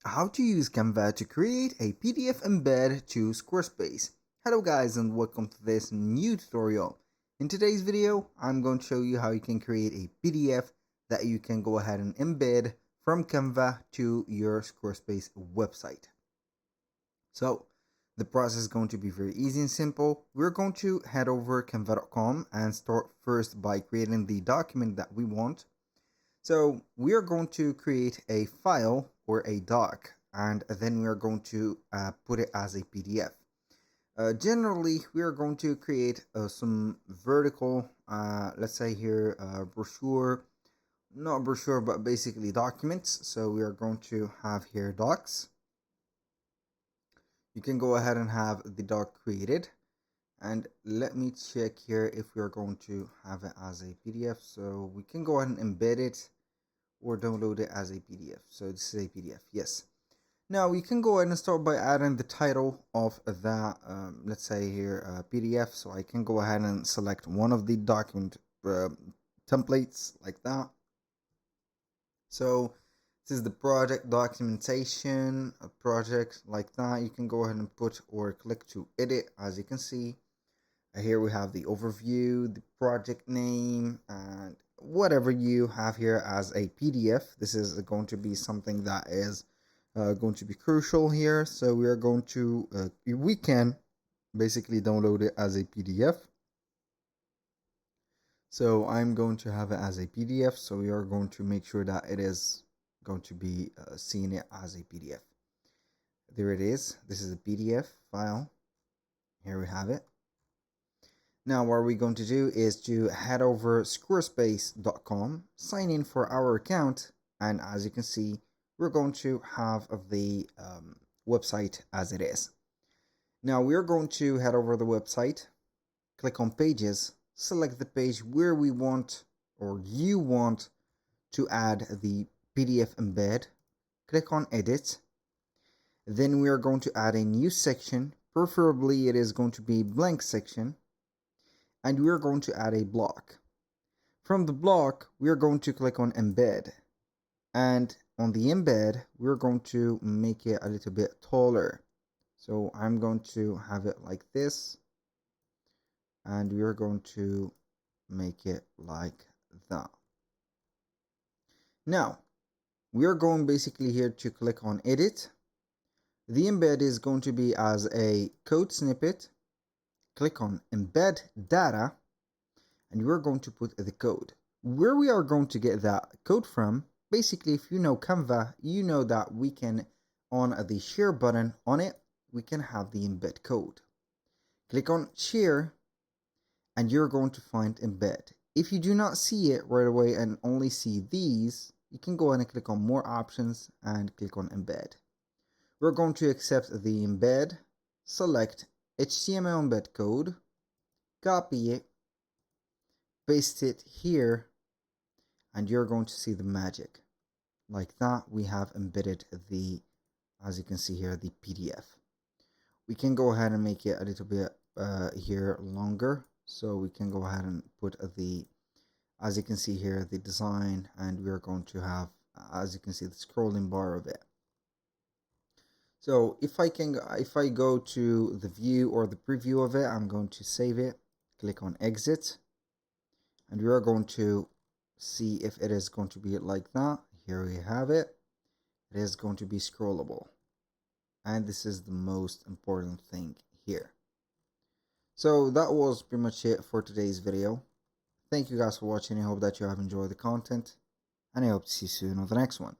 How to use Canva to create a PDF embed to Squarespace. Hello guys and welcome to this new tutorial. In today's video, I'm going to show you how you can create a PDF that you can go ahead and embed from Canva to your Squarespace website. So the process is going to be very easy and simple. We're going to head over canva.com and start first by creating the document that we want. So we are going to create a file or a doc, and then we are going to put it as a PDF. Generally, we are going to create some vertical, let's say here, brochure, not brochure, but basically documents. So we are going to have here docs. You can go ahead and have the doc created. And let me check here if we are going to have it as a PDF. So we can go ahead and embed it or download it as a PDF. So this is a PDF, yes. Now we can go ahead and start by adding the title of that, let's say here PDF. So I can go ahead and select one of the document templates like that. So this is the project documentation, a project like that. You can go ahead and put or click to edit. As you can see, here we have the overview, the project name, and whatever you have here as a PDF. This is going to be something that is going to be crucial here. So we are going to, we can basically download it as a PDF. So I'm going to have it as a PDF. So we are going to make sure that it is going to be seeing it as a PDF. There it is. This is a PDF file. Here we have it. Now what we're going to do is to head over squarespace.com, sign in for our account, and as you can see, we're going to have the website as it is. Now we're going to head over the website, click on pages, select the page where we want or you want to add the PDF embed, click on edit. Then we are going to add a new section, preferably it is going to be blank section. And we're going to add a block. From the block, we're going to click on embed. And on the embed, we're going to make it a little bit taller. So I'm going to have it like this. And we're going to make it like that. Now, we're going basically here to click on edit. The embed is going to be as a code snippet. Click on embed data and we're going to put the code. Where we are going to get that code from, basically if you know Canva, you know that we can, on the share button on it, we can have the embed code. Click on share and you're going to find embed. If you do not see it right away and only see these, you can go ahead and click on more options and click on embed. We're going to accept the embed, select HTML embed code, copy it, paste it here, and you're going to see the magic. Like that, we have embedded the, as you can see here, the PDF. We can go ahead and make it a little bit here longer. So we can go ahead and put the, as you can see here, the design, and we're going to have, as you can see, the scrolling bar of it. So if I go to the view or the preview of it, I'm going to save it, click on exit, and we are going to see if it is going to be like that. Here we have it. It is going to be scrollable. And this is the most important thing here. So that was pretty much it for today's video. Thank you guys for watching. I hope that you have enjoyed the content, and I hope to see you soon on the next one.